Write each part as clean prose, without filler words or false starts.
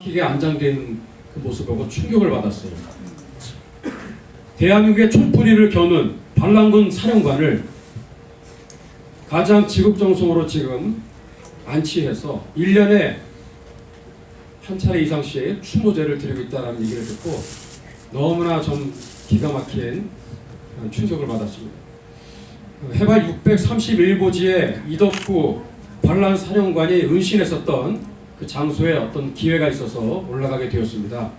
기계 안장된 그 모습을 보고 충격을 받았어요. 대한민국의 촛불이를 겨눈 반란군 사령관을 가장 지극정성으로 지금 안치해서 1년에 한 차례 이상씩 추모제를 드리고 있다는 얘기를 듣고 너무나 좀 기가 막힌 충격을 받았습니다. 해발 631고지에 이덕구 반란 사령관이 은신했었던 그 장소에 어떤 기회가 있어서 올라가게 되었습니다.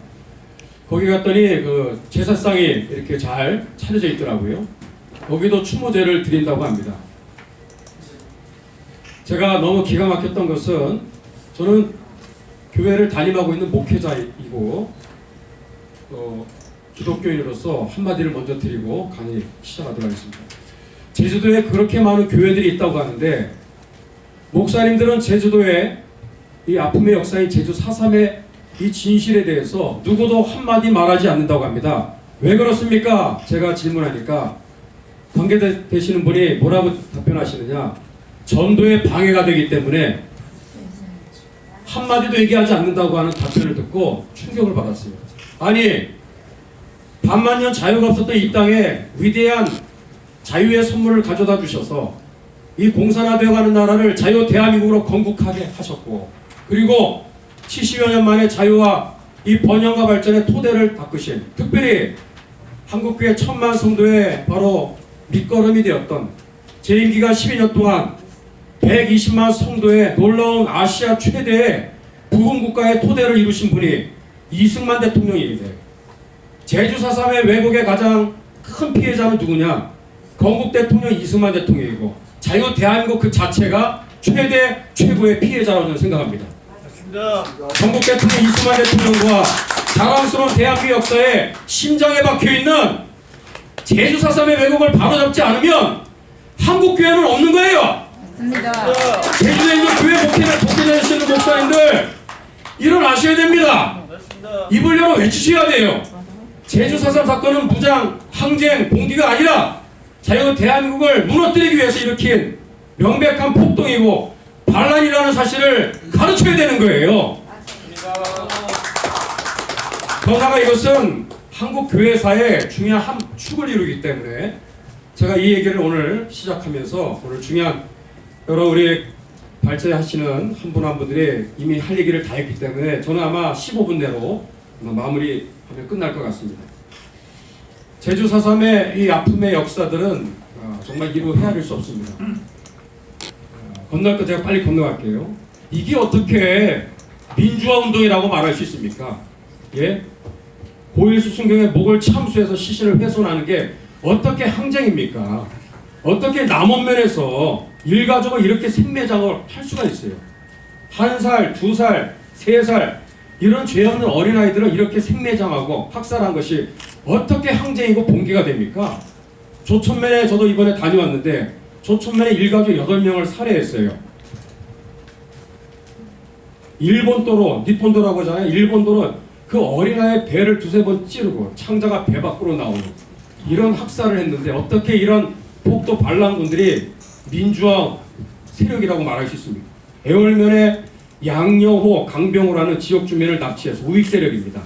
거기 갔더니 그 제사상이 이렇게 잘 차려져 있더라고요. 거기도 추모제를 드린다고 합니다. 제가 너무 기가 막혔던 것은 저는 교회를 담임하고 있는 목회자이고 기독교인으로서 한마디를 먼저 드리고 강의 시작하도록 하겠습니다. 제주도에 그렇게 많은 교회들이 있다고 하는데 목사님들은 제주도에 이 아픔의 역사인 제주 4.3의 이 진실에 대해서 누구도 한마디 말하지 않는다고 합니다. 왜 그렇습니까? 제가 질문하니까 관계되시는 분이 뭐라고 답변하시느냐, 전도에 방해가 되기 때문에 한마디도 얘기하지 않는다고 하는 답변을 듣고 충격을 받았어요. 아니, 반만년 자유가 없었던 이 땅에 위대한 자유의 선물을 가져다 주셔서 이 공산화되어가는 나라를 자유 대한민국으로 건국하게 하셨고, 그리고 70여 년 만에 자유와 이 번영과 발전의 토대를 닦으신, 특별히 한국교회 1000만 성도의 바로 밑거름이 되었던 재임기간 12년 동안 120만 성도의 놀라운 아시아 최대의 부흥국가의 토대를 이루신 분이 이승만 대통령입니다. 제주 4.3의 왜곡의 가장 큰 피해자는 누구냐? 건국 대통령 이승만 대통령이고 자유 대한민국 그 자체가 최고의 피해자라고 저는 생각합니다. 건국 대통령 이승만 대통령과 자랑스러운 대한민국 역사에 심장에 박혀있는 제주 4.3의 왜곡을 바로잡지 않으면 한국교회는 없는 거예요. 맞습니다. 제주도에 있는 교회 목회자이시는 목사님들 일어나셔야 됩니다. 입을 열어 외치셔야 돼요. 제주 4.3 사건은 무장, 항쟁, 봉기가 아니라 자유 대한민국을 무너뜨리기 위해서 일으킨 명백한 폭동이고 반란이라는 사실을 가르쳐야 되는 거예요. 그러다가 이것은 한국 교회사의 중요한 한 축을 이루기 때문에 제가 이 얘기를 오늘 시작하면서 오늘 중요한 여러 우리 발제하시는 한 분 한 분들이 이미 할 얘기를 다 했기 때문에 저는 아마 15분 내로 마무리하면 끝날 것 같습니다. 제주 4.3의 이 아픔의 역사들은 정말 이루 헤아릴 수 없습니다. 건널 거 제가 빨리 건너갈게요. 이게 어떻게 민주화 운동이라고 말할 수 있습니까? 예? 고일수 순경의 목을 참수해서 시신을 훼손하는 게 어떻게 항쟁입니까? 어떻게 남원면에서 일가족을 이렇게 생매장을 할 수가 있어요? 1살, 2살, 3살 이런 죄 없는 어린아이들을 이렇게 생매장하고 학살한 것이 어떻게 항쟁이고 봉기가 됩니까? 조천면에 저도 이번에 다녀왔는데 조천면에 일가족 8명을 살해했어요. 일본도로, 니폰도라고 하잖아요. 일본도로 그 어린아이의 배를 2-3번 찌르고 창자가 배 밖으로 나오는 이런 학살을 했는데 어떻게 이런 폭도 반란군들이 민주화 세력이라고 말할 수 있습니까? 애월면에 양여호, 강병호라는 지역 주민을 납치해서 우익 세력입니다.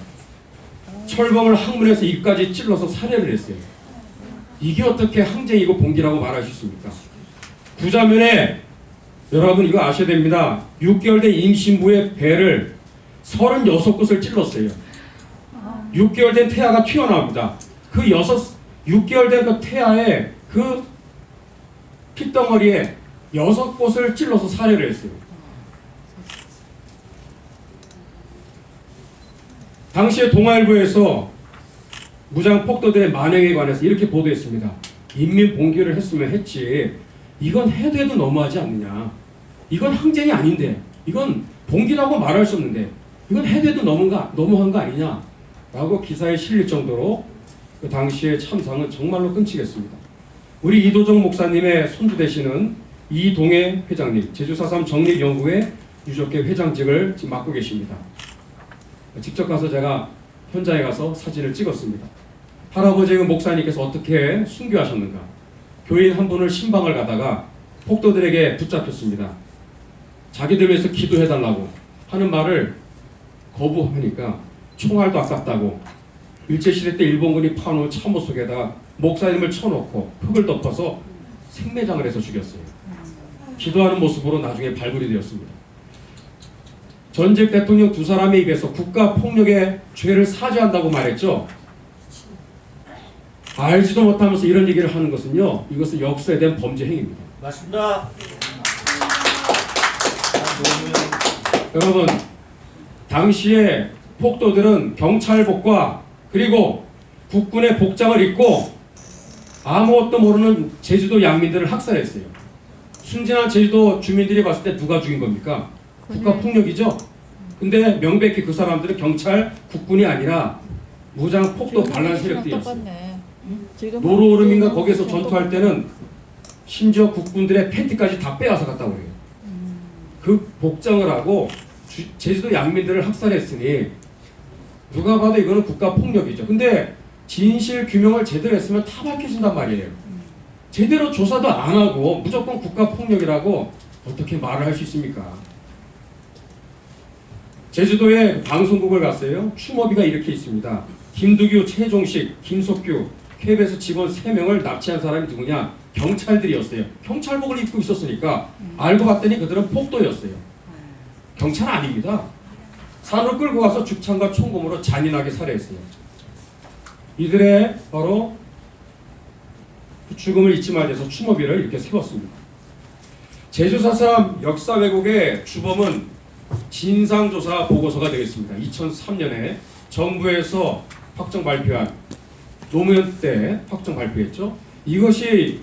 철범을 항문에서 입까지 찔러서 살해를 했어요. 이게 어떻게 항쟁이고 봉기라고 말할 수 있습니까? 구자면에 여러분 이거 아셔야 됩니다. 6개월 된 임신부의 배를 36곳을 찔렀어요. 6개월 된 태아가 튀어나옵니다. 그 6개월 된 그 태아의 그 핏덩어리에 6곳을 찔러서 살해를 했어요. 당시에 동아일보에서 무장 폭도들의 만행에 관해서 이렇게 보도했습니다. 인민 봉기를 했으면 했지. 이건 해도 해도 너무하지 않느냐. 이건 항쟁이 아닌데. 이건 봉기라고 말할 수 없는데. 이건 해도 해도 너무한 거 아니냐. 라고 기사에 실릴 정도로 그 당시의 참상은 정말로 끔찍했습니다. 우리 이도정 목사님의 손주 되시는 이동해 회장님, 제주 4.3 정립연구회 유족회 회장직을 지금 맡고 계십니다. 직접 가서 제가 현장에 가서 사진을 찍었습니다. 할아버지 목사님께서 어떻게 순교하셨는가. 교인 한 분을 신방을 가다가 폭도들에게 붙잡혔습니다. 자기들 위해서 기도해달라고 하는 말을 거부하니까 총알도 아깝다고 일제시대 때 일본군이 파놓은 참호 속에다 목사님을 쳐놓고 흙을 덮어서 생매장을 해서 죽였어요. 기도하는 모습으로 나중에 발굴이 되었습니다. 전직 대통령 두 사람의 입에서 국가폭력의 죄를 사죄한다고 말했죠. 알지도 못하면서 이런 얘기를 하는 것은요, 이것은 역사에 대한 범죄 행위입니다. 맞습니다. 여러분, 당시에 폭도들은 경찰복과 그리고 국군의 복장을 입고 아무것도 모르는 제주도 양민들을 학살했어요. 순진한 제주도 주민들이 봤을 때 누가 죽인 겁니까? 국가폭력이죠. 근데 명백히 그 사람들은 경찰, 국군이 아니라 무장 폭도 반란 세력들이었어요. 노루오름인가 거기서 전투할 때는 심지어 국군들의 팬티까지 다 빼앗아 갔다고 해요. 그 복장을 하고 제주도 양민들을 학살했으니 누가 봐도 이거는 국가폭력이죠. 근데 진실 규명을 제대로 했으면 다 밝혀진단 말이에요. 제대로 조사도 안 하고 무조건 국가폭력이라고 어떻게 말을 할 수 있습니까? 제주도에 방송국을 갔어요. 추모비가 이렇게 있습니다. 김두규, 최종식, 김석규, KBS 직원 3명을 납치한 사람이 누구냐? 경찰들이었어요. 경찰복을 입고 있었으니까 알고 봤더니 그들은 폭도였어요. 경찰 아닙니다. 산으로 끌고 가서 죽창과 총검으로 잔인하게 살해했어요. 이들의 바로 그 죽음을 잊지 말아서 추모비를 이렇게 세웠습니다. 제주 4.3 역사 왜곡의 주범은 진상조사 보고서가 되겠습니다. 2003년에 정부에서 확정 발표한 노무현 때 확정 발표했죠. 이것이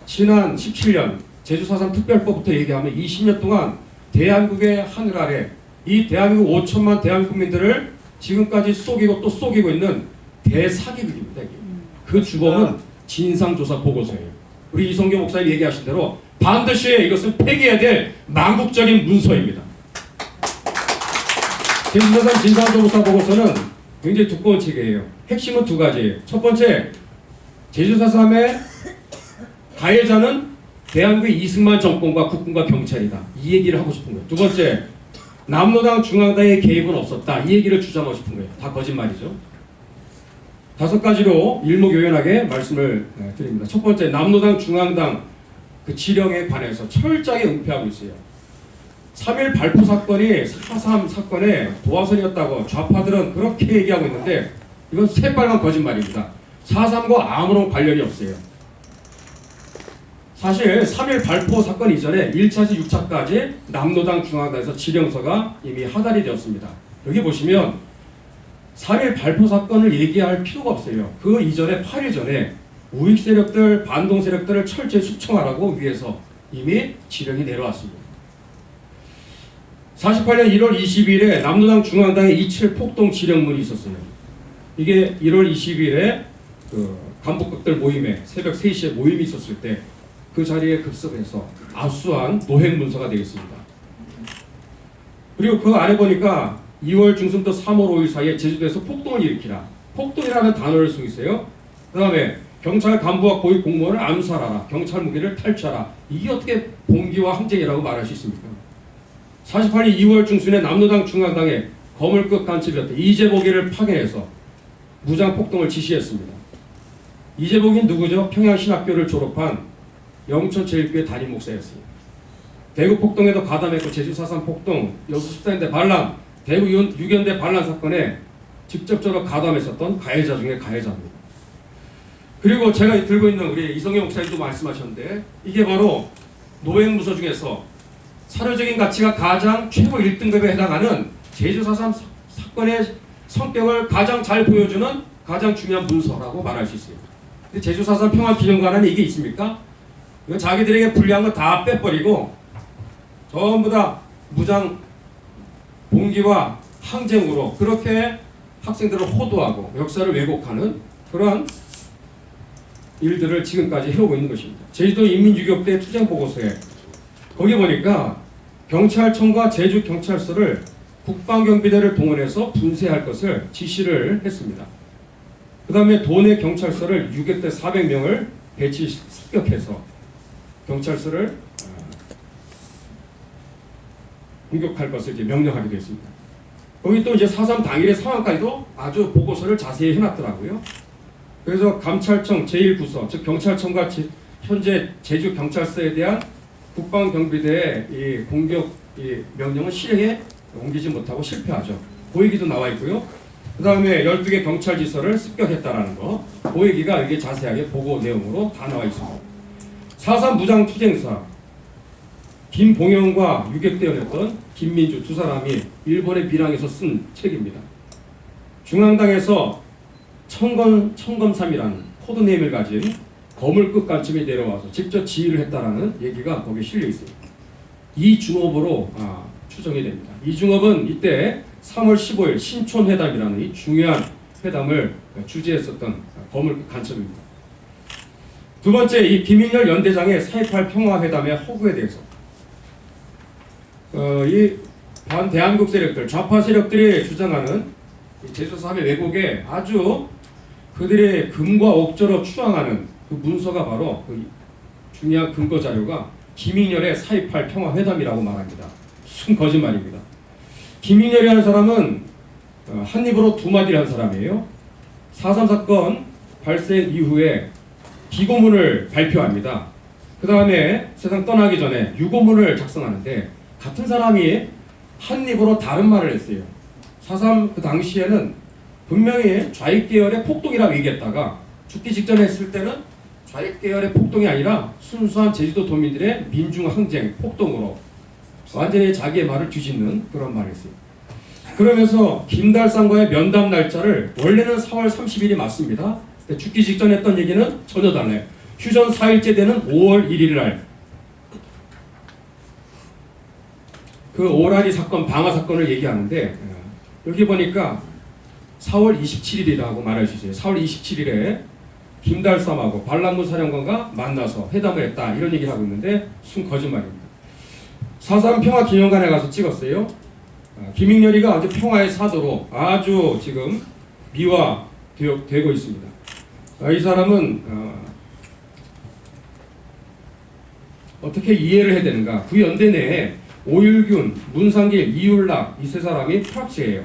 지난 17년 제주 4.3 특별법부터 얘기하면 20년 동안 대한민국의 하늘 아래 이 대한민국 5천만 대한국민들을 지금까지 속이고 또 속이고 있는 대사기극입니다. 그 주범은 진상조사 보고서예요. 우리 이성교 목사님 얘기하신 대로 반드시 이것은 폐기해야 될 망국적인 문서입니다. 제주4.3 진상조사 보고서는 굉장히 두꺼운 책이에요. 핵심은 2가지예요. 첫 번째, 제주4.3의 가해자는 대한민국의 이승만 정권과 국군과 경찰이다. 이 얘기를 하고 싶은 거예요. 2번째, 남로당 중앙당의 개입은 없었다. 이 얘기를 주장하고 싶은 거예요. 다 거짓말이죠. 5가지로 일목요연하게 말씀을 드립니다. 첫 번째, 남로당 중앙당 그 지령에 관해서 철저하게 은폐하고 있어요. 3.1 발포 사건이 4.3 사건의 도화선이었다고 좌파들은 그렇게 얘기하고 있는데 이건 새빨간 거짓말입니다. 4.3과 아무런 관련이 없어요. 사실 3.1 발포 사건 이전에 1차에서 6차까지 남로당 중앙당에서 지령서가 이미 하달이 되었습니다. 여기 보시면 3.1 발포 사건을 얘기할 필요가 없어요. 그 이전에 8일 전에 우익 세력들, 반동 세력들을 철저히 숙청하라고 위에서 이미 지령이 내려왔습니다. 48년 1월 20일에 남로당 중앙당의 27 폭동 지령문이 있었어요. 이게 1월 20일에 그 간부급들 모임에 새벽 3시에 모임이 있었을 때 그 자리에 급습해서 압수한 노획 문서가 되겠습니다. 그리고 그 안에 보니까 2월 중순부터 3월 5일 사이에 제주도에서 폭동을 일으키라. 폭동이라는 단어를 쓰고 있어요. 그 다음에 경찰 간부와 고위 공무원을 암살하라. 경찰 무기를 탈취하라. 이게 어떻게 봉기와 항쟁이라고 말할 수 있습니까? 48년 2월 중순에 남로당 중앙당에 거물급 간첩이었던 이재복이를 파견해서 무장 폭동을 지시했습니다. 이재복이 누구죠? 평양신학교를 졸업한 영천제일교회 담임 목사였어요. 대구 폭동에도 가담했고 제주 4.3 폭동, 여수 14년대 반란, 대구 6.연대 반란 사건에 직접적으로 가담했었던 가해자 중에 가해자입니다. 그리고 제가 들고 있는 우리 이성경 목사님도 말씀하셨는데 이게 바로 노획문서 중에서 사료적인 가치가 가장 최고 1등급에 해당하는 제주 4.3 사건의 성격을 가장 잘 보여주는 가장 중요한 문서라고 말할 수 있어요. 근데 제주 4.3 평화기념관에는 이게 있습니까? 이건 자기들에게 불리한 거 다 빼버리고 전부 다 무장 봉기와 항쟁으로 그렇게 학생들을 호도하고 역사를 왜곡하는 그러한 일들을 지금까지 해오고 있는 것입니다. 제주도 인민유격대 투쟁보고서에 거기 보니까 경찰청과 제주경찰서를 국방경비대를 동원해서 분쇄할 것을 지시를 했습니다. 그 다음에 도내 경찰서를 유격대 400명을 습격해서 경찰서를 공격할 것을 이제 명령하기도 했습니다. 거기 또 이제 4.3 당일의 상황까지도 아주 보고서를 자세히 해놨더라고요. 그래서 감찰청 제1부서, 즉 경찰청과 현재 제주경찰서에 대한 국방경비대의 이 공격 명령은 실행에 옮기지 못하고 실패하죠. 그 얘기도 나와 있고요. 그 다음에 12개 경찰지서를 습격했다라는 거, 그 얘기가 이게 자세하게 보고 내용으로 다 나와 있습니다. 4.3 무장투쟁사 김봉영과 유격대원이었던 김민주 두 사람이 일본의 밀항에서 쓴 책입니다. 중앙당에서 청검삼이라는 코드네임을 가진 거물급간첩이 내려와서 직접 지휘를 했다라는 얘기가 거기에 실려 있습니다. 이중업으로 추정이 됩니다. 이중업은 이때 3월 15일 신촌회담이라는 이 중요한 회담을 주재했었던 거물급간첩입니다. 두 번째, 이 김인열 연대장의 4.18 평화회담의 허구에 대해서 이 반대한국 세력들, 좌파 세력들이 주장하는 제주3의 왜곡에 아주 그들의 금과 옥조로 추앙하는 그 문서가 바로 그 중요한 근거 자료가 김인열의 4.18 평화회담이라고 말합니다. 무슨 거짓말입니다. 김인열이라는 사람은 한 입으로 두 마디를 한 사람이에요. 4.3 사건 발생 이후에 기고문을 발표합니다. 그 다음에 세상 떠나기 전에 유고문을 작성하는데 같은 사람이 한 입으로 다른 말을 했어요. 4.3 그 당시에는 분명히 좌익 계열의 폭동이라고 얘기했다가 죽기 직전에 했을 때는 좌익 계열의 폭동이 아니라 순수한 제주도 도민들의 민중항쟁 폭동으로 완전히 자기의 말을 뒤집는 그런 말을 했어요. 그러면서 김달상과의 면담 날짜를 원래는 4월 30일이 맞습니다. 죽기 직전에 했던 얘기는 전혀 달라요. 휴전 4일째 되는 5월 1일 날 그 오라리 사건, 방화 사건을 얘기하는데 여기 보니까 4월 27일이라고 말할 수 있어요. 4월 27일에 김달삼하고 반란군 사령관과 만나서 회담을 했다 이런 얘기를 하고 있는데 순 거짓말입니다. 4.3 평화기념관에 가서 찍었어요. 김인열이가 아주 평화의 사도로 아주 지금 미화되고 있습니다. 이 사람은 어떻게 이해를 해야 되는가? 그 연대 내에 오율균, 문상길, 이율락 이 세 사람이 프락치예요.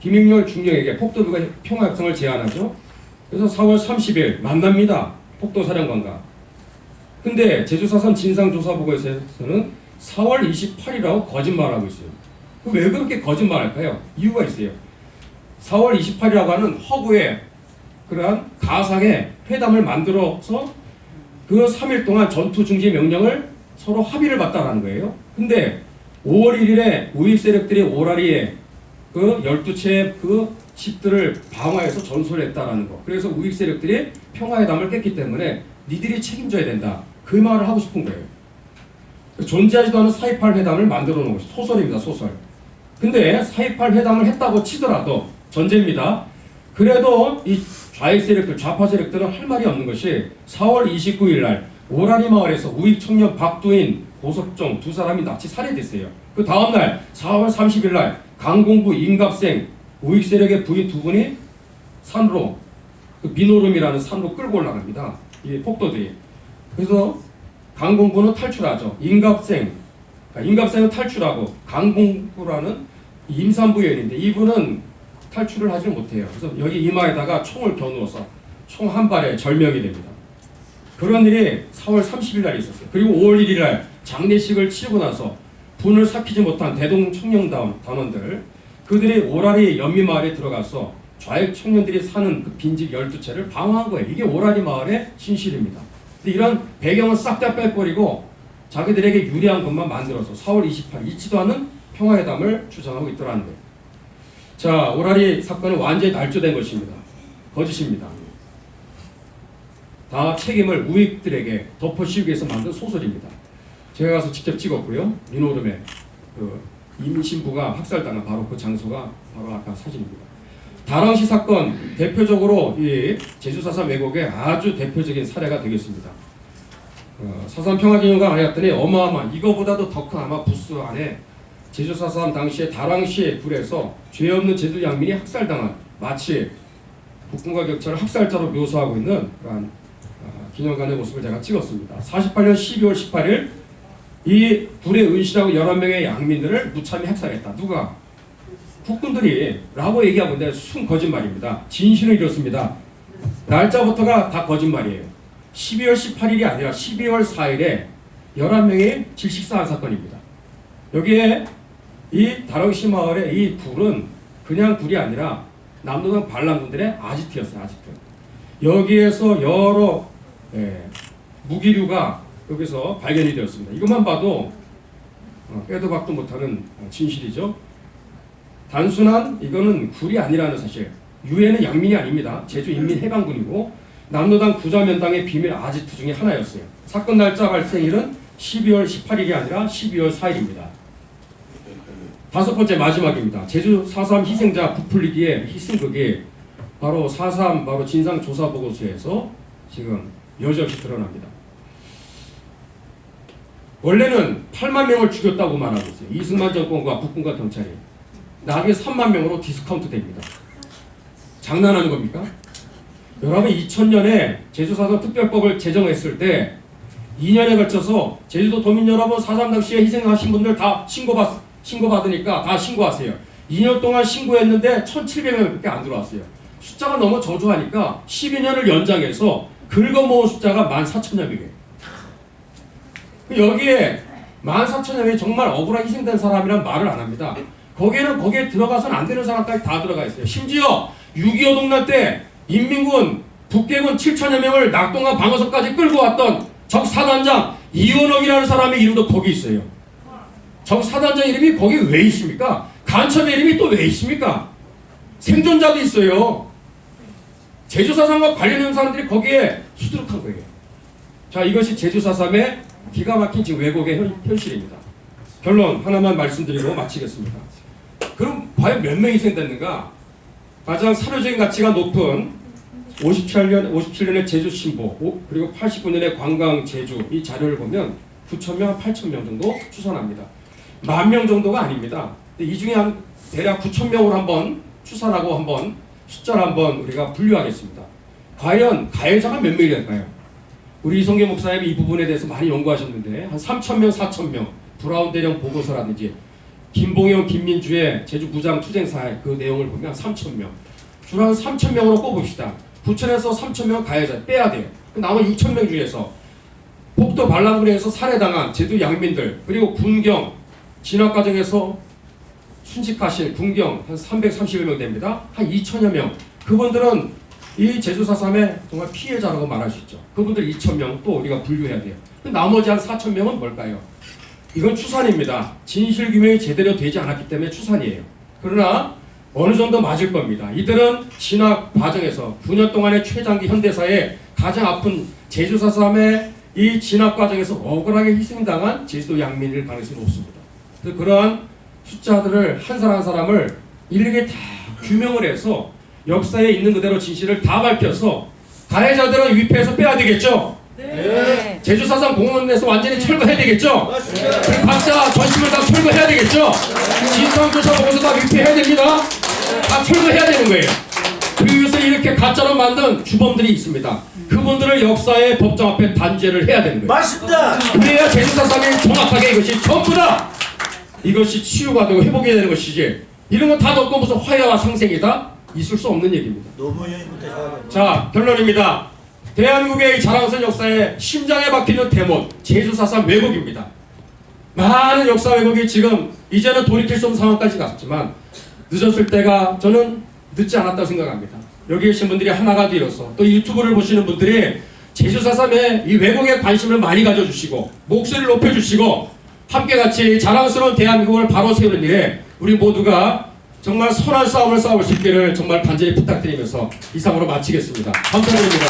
김인열 중령에게 폭도부가 평화협상을 제안하죠. 그래서 4월 30일 만납니다. 폭도사령관과. 근데 제주4.3 진상조사보고에서는 4월 28일이라고 거짓말하고 있어요. 왜 그렇게 거짓말할까요? 이유가 있어요. 4월 28일이라고 하는 허구의 그러한 가상의 회담을 만들어서 그 3일 동안 전투 중지 명령을 서로 합의를 봤다라는 거예요. 근데 5월 1일에 우익 세력들이 오라리에 그 12채의 그 집들을 방화해서 전소를 했다라는 거. 그래서 우익 세력들이 평화회담을 깼기 때문에 니들이 책임져야 된다. 그 말을 하고 싶은 거예요. 존재하지도 않은 4.18 회담을 만들어 놓은 것이 소설입니다. 소설. 근데 4.18 회담을 했다고 치더라도 전제입니다. 그래도 이 좌익 세력들, 좌파 세력들은 할 말이 없는 것이 4월 29일 날 오라리 마을에서 우익 청년 박두인, 고석종 두 사람이 납치 살해됐어요. 그 다음날 4월 30일 날 강공부 임갑생 우익 세력의 부인 두 분이 산으로 그 민오름이라는 산으로 끌고 올라갑니다. 이 폭도들이. 그래서 강공부는 탈출하죠. 임갑생은 탈출하고 강공부라는 임산부 여인인데 이분은 탈출을 하지 못해요. 그래서 여기 이마에다가 총을 겨누어서 총 한 발에 절명이 됩니다. 그런 일이 4월 30일 날 있었어요. 그리고 5월 1일 날 장례식을 치르고 나서 분을 삭히지 못한 대동 청년다운 단원들 그들이 오라리 연미마을에 들어가서 좌익 청년들이 사는 그 빈집 12채를 방어한 거예요. 이게 오라리 마을의 진실입니다. 근데 이런 배경은 싹 다 빼버리고 자기들에게 유리한 것만 만들어서 4월 28일 있지도 않은 평화회담을 주장하고 있더라는 거예요. 자, 오라리 사건은 완전히 날조된 것입니다. 거짓입니다. 다 책임을 우익들에게 덮어씌우기 위해서 만든 소설입니다. 제가 가서 직접 찍었고요. 민오름에 그 임신부가 학살당한 바로 그 장소가 바로 아까 사진입니다. 다랑시 사건 대표적으로 이 제주4.3 왜곡의 아주 대표적인 사례가 되겠습니다. 4.3 평화기념관 안에 갔더니 어마어마한 이거보다도 더 큰 아마 부스 안에 제주4.3 당시에 다랑시의 불에서 죄 없는 제주 양민이 학살당한 마치 국군과 격차를 학살자로 묘사하고 있는 그러한 기념관의 모습을 제가 찍었습니다. 48년 12월 18일 이 불에 은실하고 11명의 양민들을 무참히 학살했다. 누가? 국군들이 라고 얘기하고 있는데 순 거짓말입니다. 진실은 이렇습니다. 날짜부터가 다 거짓말이에요. 12월 18일이 아니라 12월 4일에 11명이 질식사한 사건입니다. 여기에 이 다랑시 마을의 이 불은 그냥 불이 아니라 남도당 반란군들의 아지트였어요. 아지트. 여기에서 여러 무기류가 여기서 발견이 되었습니다. 이것만 봐도 빼도 박도 못하는 진실이죠. 단순한 이거는 굴이 아니라는 사실. 유해는 양민이 아닙니다. 제주인민해방군이고 남로당 구자면당의 비밀 아지트 중에 하나였어요. 사건 날짜 발생일은 12월 18일이 아니라 12월 4일입니다. 다섯 번째 마지막입니다. 제주 4.3 희생자 부풀리기의 희생극이 바로 4.3 바로 진상조사보고서에서 지금 여지없이 드러납니다. 원래는 8만 명을 죽였다고 말하고 있어요. 이승만 정권과 국군과 경찰이. 나중에 3만 명으로 디스카운트 됩니다. 장난하는 겁니까? 여러분 2000년에 제주4.3 특별법을 제정했을 때 2년에 걸쳐서 제주도 도민 여러분 4.3 당시에 희생하신 분들 다 신고받으니까 다 신고하세요. 2년 동안 신고했는데 1700명밖에 안 들어왔어요. 숫자가 너무 저조하니까 12년을 연장해서 긁어모은 숫자가 14,000여 명이에요. 여기에 14,000여 명이 정말 억울하게 희생된 사람이란 말을 안 합니다. 거기에 들어가서는 안 되는 사람까지 다 들어가 있어요. 심지어 6.25 동란 때 인민군 북괴군 7,000여 명을 낙동강 방어선까지 끌고 왔던 적 사단장 이원옥이라는 사람의 이름도 거기 있어요. 적 사단장 이름이 거기 왜 있습니까? 간첩의 이름이 또 왜 있습니까? 생존자도 있어요. 제주 4.3과 관련된 사람들이 거기에 수두룩한 거예요. 자, 이것이 제주 4.3의 기가 막힌 지금 왜곡의 현실입니다. 결론 하나만 말씀드리고 마치겠습니다. 그럼 과연 몇 명이 희생됐는가? 가장 사료적인 가치가 높은 57년의 제주 신보 그리고 89년의 관광 제주 이 자료를 보면 9,000명, 8,000명 정도 추산합니다. 10,000명 정도가 아닙니다. 이 중에 한 대략 9,000명으로 한번 추산하고 한번 숫자를 한번 우리가 분류하겠습니다. 과연 가해자가 몇 명이 될까요? 우리 이성계 목사님이 이 부분에 대해서 많이 연구하셨는데 한 3,000명, 4,000명 브라운 대령 보고서라든지 김봉영, 김민주의 제주 부장 투쟁사의 그 내용을 보면 3,000명 주로 한 3,000명으로 꼽읍시다. 부천에서 3,000명 가해자 빼야 돼요. 남은 6,000명 중에서 폭도 반란군에서 살해당한 제주 양민들 그리고 군경 진압 과정에서 순직하신 군경 한 330여 명 됩니다. 한 2,000여 명 그분들은 이 제주 4.3의 정말 피해자라고 말할 수 있죠. 그분들 2,000명 또 우리가 분류해야 돼요. 나머지 한 4,000명은 뭘까요? 이건 추산입니다. 진실 규명이 제대로 되지 않았기 때문에 추산이에요. 그러나 어느 정도 맞을 겁니다. 이들은 진압 과정에서 9년 동안의 최장기 현대사에 가장 아픈 제주 4.3의 이 진압 과정에서 억울하게 희생당한 제주도 양민일 가능성이 높습니다. 그러한 숫자들을 한 사람 한 사람을 일일이 다 규명을 해서 역사에 있는 그대로 진실을 다 밝혀서 가해자들은 위패해서 빼야 되겠죠? 네. 제주 4.3 공원에서 완전히 철거해야 되겠죠? 맞습니다. 그리고 각자 전심을 다 철거해야 되겠죠? 진상조사 보고서 다 위패해야 됩니다. 다 철거해야 되는 거예요. 그리고 위해서 이렇게 가짜로 만든 주범들이 있습니다. 그분들을 역사의 법정 앞에 단죄를 해야 되는 거예요. 맞습니다. 그래야 제주 4.3이 정확하게 이것이 전부 다 이것이 치유가 되고 회복이 되는 것이지 이런 거 다 넣고 무슨 화해와 상생이다? 있을 수 없는 얘기입니다. 자, 결론입니다. 대한민국의 자랑스러운 역사의 심장에 박히는 대못 제주 4.3 왜곡입니다. 많은 역사 왜곡이 지금 이제는 돌이킬 수 없는 상황까지 갔지만 늦었을 때가 저는 늦지 않았다고 생각합니다. 여기 계신 분들이 하나가 되어서 또 유튜브를 보시는 분들이 제주 4.3의 이 왜곡에 관심을 많이 가져주시고 목소리를 높여주시고 함께 같이 자랑스러운 대한민국을 바로 세우는 일에 우리 모두가 정말 선한 싸움을 싸울 수 있기를 정말 간절히 부탁드리면서 이상으로 마치겠습니다. 감사드립니다.